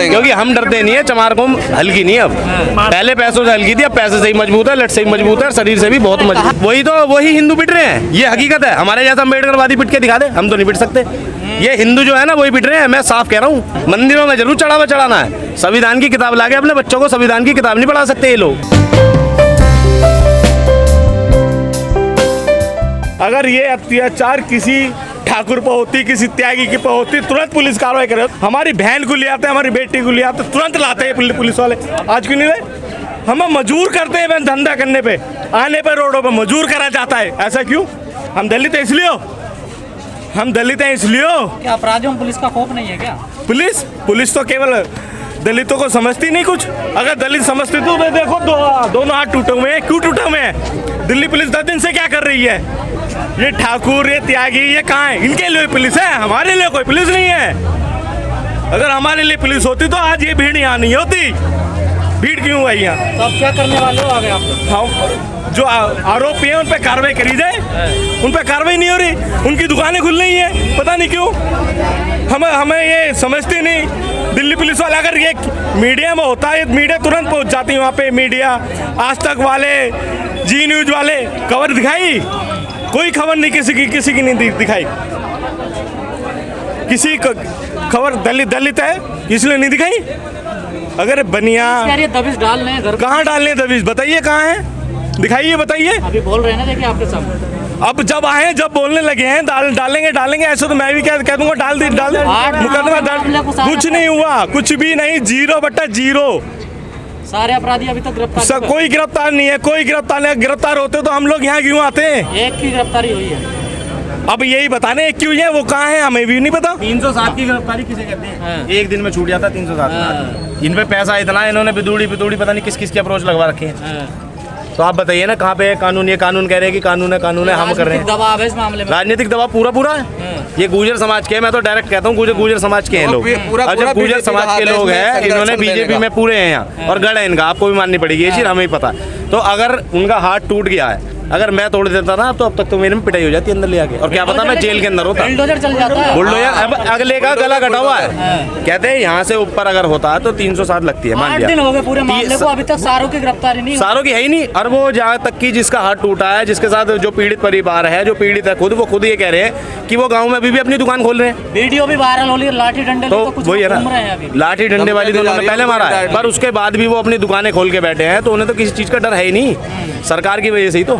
क्योंकि हम डरते नहीं है, चमार को हल्की नहीं है अब। पहले पैसों से हल्की थी, अब पैसे से ही मजबूत है, लट से ही मजबूत है, शरीर से भी बहुत मजबूत। वही हिंदू पिट रहे हैं, ये हकीकत है। हमारे जैसा अम्बेडकरवादी पिट के दिखा दे, हम तो नहीं पिट सकते। ये हिंदू जो है ना वही पिट रहे हैं, मैं साफ कह रहा हूँ। मंदिरों में जरूर चढ़ावा चढ़ाना है, संविधान की किताब लाके अपने बच्चों को संविधान की किताब नहीं पढ़ा सकते ये लोग। अगर ये अत्याचार किसी ठाकुर पर होती, किसी त्यागी की पर होती, तुरंत पुलिस कार्रवाई करे। हमारी बहन को ले आते, हमारी बेटी को ले आते, तुरंत लाते हैं पुलिस वाले। आज क्यों नहीं लाए? हमें मजबूर करते हैं धंधा करने पे, आने पे रोडों पे मजबूर करा जाता है। ऐसा क्यों? हम दलित हैं इसलिए हम दलित हैं इसलिए क्या अपराधियों में पुलिस का खौफ नहीं है क्या? पुलिस तो केवल दलितों को समझती नहीं कुछ। अगर दलित समझती तो देखो दोनों हाथ टूटे हुए हैं। क्यों टूटे हुए हैं? दिल्ली पुलिस 10 दिन से क्या कर रही है? ये ठाकुर, ये त्यागी, ये कहाँ है? इनके लिए पुलिस है, हमारे लिए कोई पुलिस नहीं है। अगर हमारे लिए पुलिस होती तो आज ये भीड़ यहाँ नहीं होती। भीड़ क्यों आई यहाँ? तो अब क्या करने वाले हो आगे आप? हम जो आरोपी हैं उन पे कार्रवाई करी जाए। उन पे कार्रवाई नहीं हो रही, उनकी दुकानें खुल रही हैं, पता नहीं क्यों। हमें ये समझते नहीं। दिल्ली पुलिस वाला अगर ये मीडिया में होता है, मीडिया तुरंत पहुंच जाती है वहाँ पे। मीडिया, आज तक वाले, जी न्यूज वाले खबर दिखाई? कोई खबर नहीं किसी की नहीं दिखाई। किसी खबर दलित है इसलिए नहीं दिखाई। अगर बनिया दबिश डाल रहे हैं घर, कहाँ डालने दबिश? बताइए कहाँ है, दिखाइए, बताइए। अभी बोल रहे हैं ना, देखिए आपके सामने। अब जब आए, जब बोलने लगे हैं डालेंगे ऐसे तो मैं भी क्या कह दूंगा, डाल मुकदमा कुछ नहीं हुआ, कुछ भी नहीं, 0/0। सारे अपराधी अभी तक गिरफ्तार कोई गिरफ्तार नहीं है, कोई गिरफ्तार नहीं। गिरफ्तार होते तो हम लोग यहाँ क्यों आते हैं? एक की गिरफ्तारी हुई है। अब यही बताने एक क्यों है, वो कहाँ है हमें भी नहीं पता। 307 की गिरफ्तारी किसे कहते हैं? एक दिन में छूट जाता 307। इन पे पैसा इतना, इन्होंने बिदूड़ी पता नहीं किस किस की अप्रोच लगवा रखे हैं। तो आप बताइए ना कहाँ पे है कानून? ये कानून कह रहे हैं कि कानून है, हम कर रहे हैं। दबाव है इस मामले में, राजनीतिक दबाव पूरा है। ये गुर्जर समाज के, मैं तो डायरेक्ट कहता हूँ गुर्जर समाज के हैं लोग। और जब गुर्जर समाज के लोग हैं, इन्होंने बीजेपी में पूरे हैं यहाँ, और गढ़ है इनका, आपको भी माननी पड़ेगी ये चीज, हमें ही पता है। तो अगर उनका हाथ टूट गया है, अगर मैं तोड़ देता ना तो अब तक तो मेरे में पिटाई हो जाती अंदर ले आके, और क्या पता मैं जेल के अंदर होता। बुलडोजर चल जाता है। बुलडोजर अब अगले का गला कटा हुआ है। कहते हैं यहाँ से ऊपर अगर होता है तो 307 लगती है। मान 8 दिन हो गए पूरे मामले को, अभी तक सारों की गिरफ्तारी नहीं। सारों की है ही नहीं। और वो जहाँ तक कि जिसका हाथ टूटा है, जिसके साथ जो पीड़ित परिवार है, जो पीड़ित है वो खुद ये कह रहे हैं कि वो गाँव में अभी भी अपनी दुकान खोल रहे हैं। वीडियो भी वायरल हो रही है, लाठी डंडे तो वही है ना, लाठी डंडे वाली तो उन्होंने पहले मारा है, पर उसके बाद भी वो अपनी दुकानें खोल के बैठे हैं। तो उन्हें तो किसी चीज का डर है ही नहीं, सरकार की वजह से ही तो,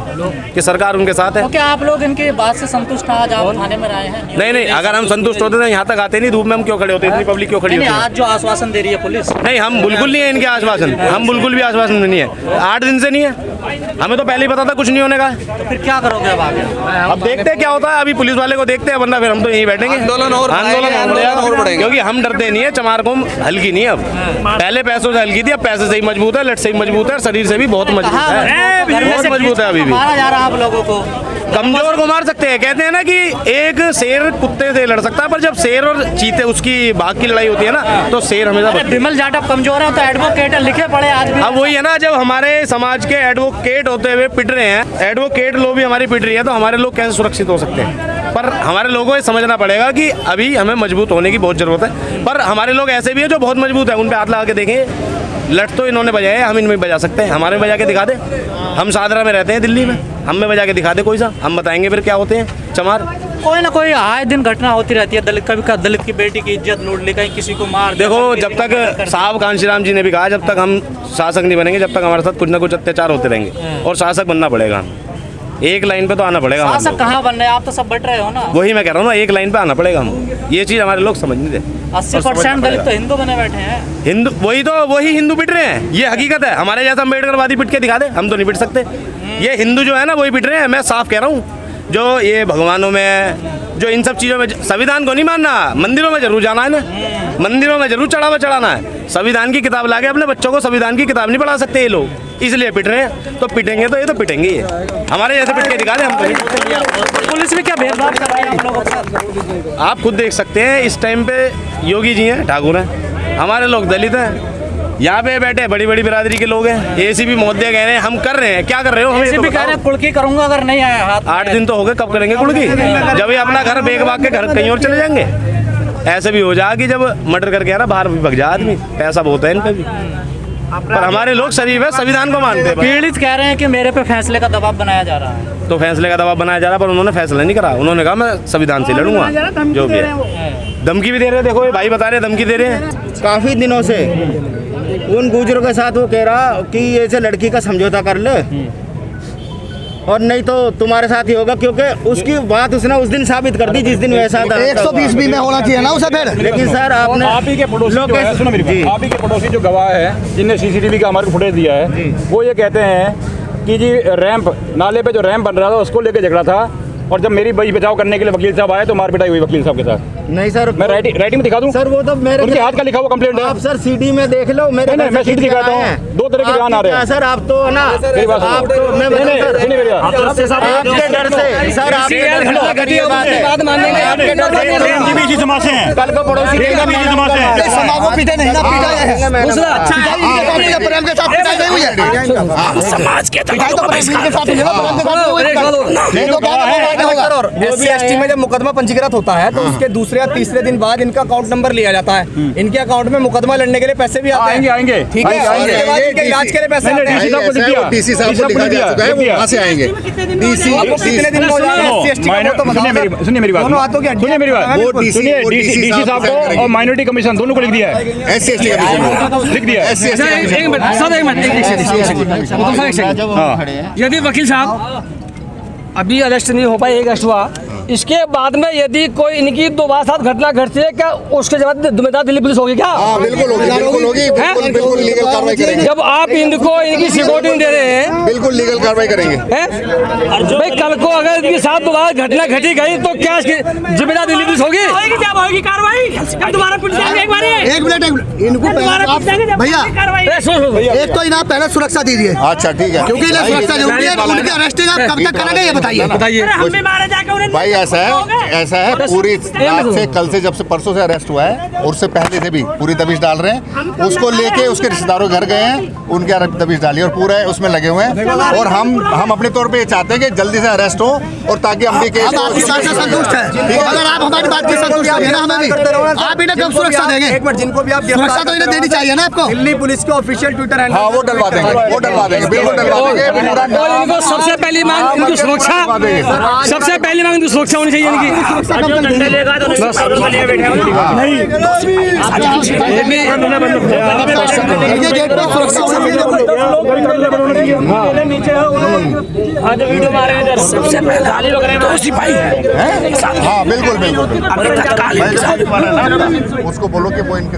कि सरकार उनके साथ है। तो क्या आप लोग इनके बात से संतुष्ट हैं? आज आप थाने में आए हैं? नहीं, अगर हम संतुष्ट होते तो यहाँ तक आते नहीं। धूप में हम क्यों खड़े होते? इतनी पब्लिक क्यों खड़ी होती है? आज जो आश्वासन दे रही है पुलिस, नहीं, हम बिल्कुल नहीं है इनके आश्वासन, हम बिल्कुल भी आश्वासन में नहीं है। 8 दिन से नहीं है, हमें तो पहले ही पता था कुछ नहीं होने का। तो फिर क्या करोगे अब आगे? अब देखते हैं क्या होता है। अभी पुलिस वाले को देखते हैं, वरना फिर हम तो यहीं बैठेंगे। आंदोलन और बढ़ेगा, क्योंकि हम डरते नहीं है, चमार को हल्की नहीं है अब। पहले पैसों से हल्की थी, अब पैसे से ही मजबूत है, लट से ही मजबूत है, शरीर से भी बहुत मजबूत है, बहुत मजबूत है। अभी भी मारा जा रहा है आप लोगों को। कमजोर को मार सकते हैं। कहते हैं ना कि एक शेर कुत्ते से लड़ सकता है, पर जब शेर और चीते उसकी भाग की लड़ाई होती है ना, तो शेर हमेशा विमल जाटव कमजोर है तो एडवोकेट लिखे पड़े आज भी। अब वही है ना, जब हमारे समाज के एडवोकेट होते हुए पिट रहे हैं, एडवोकेट लोग भी हमारी पिट रही है, तो हमारे लोग कैसे सुरक्षित हो सकते हैं? पर हमारे लोगों को ये समझना पड़ेगा कि अभी हमें मजबूत होने की बहुत जरूरत है। पर हमारे लोग ऐसे भी है जो बहुत मजबूत है, उन पे हाथ लगा के देखें। लट तो इन्होंने बजाया, हम इनमें बजा सकते हैं, हमारे में बजा के दिखा दे। हम सादरा में रहते हैं दिल्ली में, हम में बजा के दिखा दे कोई सा, हम बताएंगे फिर क्या होते हैं चमार। कोई ना कोई आए दिन घटना होती रहती है। दलित की बेटी की इज्जत लूट ले, कहीं किसी को मार। देखो, जब तक साहब कांशीराम जी ने भी कहा, जब तक हम शासक नहीं बनेंगे, जब तक हमारे साथ कुछ ना कुछ अत्याचार होते रहेंगे, और शासक बनना पड़ेगा। एक लाइन पे तो आना पड़ेगा। शासक कहाँ बन रहे हैं? आप तो सब बट रहे हो ना। वही मैं कह रहा हूँ ना, एक लाइन पे आना पड़ेगा हम। ये चीज हमारे लोग समझ नहीं दे। 80% दलित तो हिंदू बने बैठे हैं। हिंदू, वही हिंदू पिट रहे हैं, ये हकीकत है। हमारे जैसा अम्बेडकरवादी पिट के दिखा दे, हम तो नहीं पिट सकते। ये हिंदू जो है ना वही पिट रहे हैं, मैं साफ कह रहा हूँ। जो ये भगवानों में, जो इन सब चीज़ों में, संविधान को नहीं मानना, मंदिरों में जरूर जाना है ना, मंदिरों में जरूर चढ़ावा चढ़ाना है। संविधान की किताब लाके अपने बच्चों को संविधान की किताब नहीं पढ़ा सकते ये लोग, इसलिए पिट रहे हैं। तो पिटेंगे तो ये तो पिटेंगे ही, हमारे जैसे पिट के दिखा दे, हम तो नहीं। पुलिस में क्या भेदभाव कर रही है आप लोगों के साथ? आप खुद देख सकते हैं, इस टाइम पे योगी जी हैं, ठाकुर हैं, हमारे लोग दलित हैं। यहाँ पे बैठे बड़ी बड़ी बिरादरी के लोग हैं। एसीपी महोदय कह रहे हैं हम कर रहे हैं, क्या कर रहे हो? हमें एसीपी कह रहे हैं कुड़की करूंगा अगर नहीं आया हाथ। 8 दिन तो हो गए, कब करेंगे कुड़की? जब ये अपना घर बेग भाग के घर कहीं और चले जाएंगे। ऐसे भी हो जाए कि जब मर्डर करके आ रहा बाहर भी भग जाए आदमी, पैसा बहुत है इन पे भी। पर हमारे लोग शरीफ है, संविधान को मानते हैं। पीड़ित कह रहे हैं कि मेरे पे फैसले का दबाव बनाया जा रहा है। तो फैसले का दबाव बनाया जा रहा, पर उन्होंने फैसला नहीं करा। उन्होंने कहा मैं संविधान से लड़ूंगा, जो भी है। धमकी भी दे रहे हैं, देखो ये भाई बता रहे हैं धमकी दे रहे हैं। काफी दिनों से उन गुजरों के साथ वो कह रहा कि ऐसे लड़की का समझौता कर ले और नहीं तो तुम्हारे साथ ही होगा, क्योंकि उसकी बात उसने उस दिन साबित कर दी जिस दिन वैसा था। 120 भी में होना चाहिए ना उसे फिर। लेकिन सर आपने आप ही के पड़ोसी जो है, सुनो मेरी बात, आप ही के पड़ोसी जो गवाह है जिनने सीसीटीवी का हमारे को फुटेज दिया है, वो ये कहते हैं कि जी रैंप नाले पे जो रैंप बन रहा था उसको लेके झगड़ा था, और जब मेरी बचाव करने के लिए वकील साहब आए तो मार पिटाई हुई वकील साहब के साथ। नहीं सर, मैं राइटिंग में दिखा दूं सर, वो तो मेरे उनके हाथ का लिखा हुआ कंप्लेंट है। आप सर सीडी में देख लो, मेरे नहीं, मैं सीडी दिखाता हूं, दो तरह के बयान आ रहे हैं सर। आप तो ना मेरी बात सुनो। आप तो मैं नहीं, नहीं, बता सुनिए मेरी बात। आपके डर से सर, आपके डर से ये बात है। बात मानेंगे आपके डर से भी इसी समाज से हैं, कल को पड़ोसी भी इसी समाज से हैं। समाज को पीटे नहीं ना पीटा है दूसरा प्रेम के साथ पिटाई नहीं हुई है समाज के पिटाई तो प्रेम के साथ हुई है ना, प्रेम के साथ हुई है। नहीं तो क्या SC में जब मुकदमा पंजीकृत होता है तो उसके दूसरे या तीसरे दिन बाद इनका अकाउंट नंबर लिया जाता है। इनके अकाउंट में मुकदमा लड़ने के लिए पैसे भी आते हैं। आएंगे ठीक है, उसके बाद इनके इलाज के लिए पैसे आते हैं। डीसी साहब को लिखा जा चुका है, वो वहां से आएंगे। आपको कितने दिन में हो जाएगा SC ST का, वो तो बताओ सर। सुनिए मेरी बात, दोनों हाथों की हड्डियां सुनिए मेरी बात, वो सुनिए डीसी साहब को और माइनॉरिटी कमीशन दोनों को लिख दिया है, SC ST कमीशन लिख दिया है। यदि वकील साहब अभी अरेस्ट नहीं हो पाए, एक अरेस्ट हुआ, इसके बाद में यदि कोई इनकी दोबारा साथ घटना घटती है क्या उसके जवाब जिम्मेदार दिल्ली पुलिस होगी क्या? बिल्कुल होगी, बिल्कुल होगी, बिल्कुल लीगल कार्रवाई करेंगे। जब आप इनको इनकी सिक्योरिटी दे रहे हैं, बिल्कुल लीगल कार्रवाई करेंगे। भाई कल को अगर इनके साथ दोबारा घटना घटी गई तो क्या इसकी जिम्मेदार दिल्ली पुलिस होगी? होगी कार्रवाई, दोबारा पूछ जाएंगे एक बार। एक मिनट इनको भैया एक तो इन्हें पहले सुरक्षा दीजिए। अच्छा ठीक है, क्योंकि इन्हें सुरक्षा जरूरी है। उनकी अरेस्टिंग आप कब तक करेंगे ये बताइए। हम भी मारे जाके उन्हें भाई ऐसा है पूरी रात से, कल से, जब से परसों से अरेस्ट हुआ है और उससे पहले से भी पूरी दबिश डाल रहे हैं। उसको लेके उसके रिश्तेदारों घर गए हैं, उनके दबिश डाली और पूरा उसमें लगे हुए हैं। और हम अपने तौर पे ये चाहते हैं कि जल्दी से अरेस्ट हो और ताकि हम भी केस संतुष्ट है। अगर आप हमारी बात की संतुष्ट है ना, हमें भी आप इन्हें कब सुरक्षा देंगे? एक मिनट, जिनको भी आप सुरक्षा तो इन्हें देनी चाहिए ना आपको। दिल्ली पुलिस के ऑफिशियल ट्विटर हैंडल, हाँ वो डलवा देंगे, बिल्कुल डलवा देंगे। और इनको सबसे पहली मांग इनकी सुरक्षा, सबसे पहली मांग इनकी सुरक्षा होनी चाहिए इनकी। हाँ बिल्कुल उसको बोलो कि वो इनके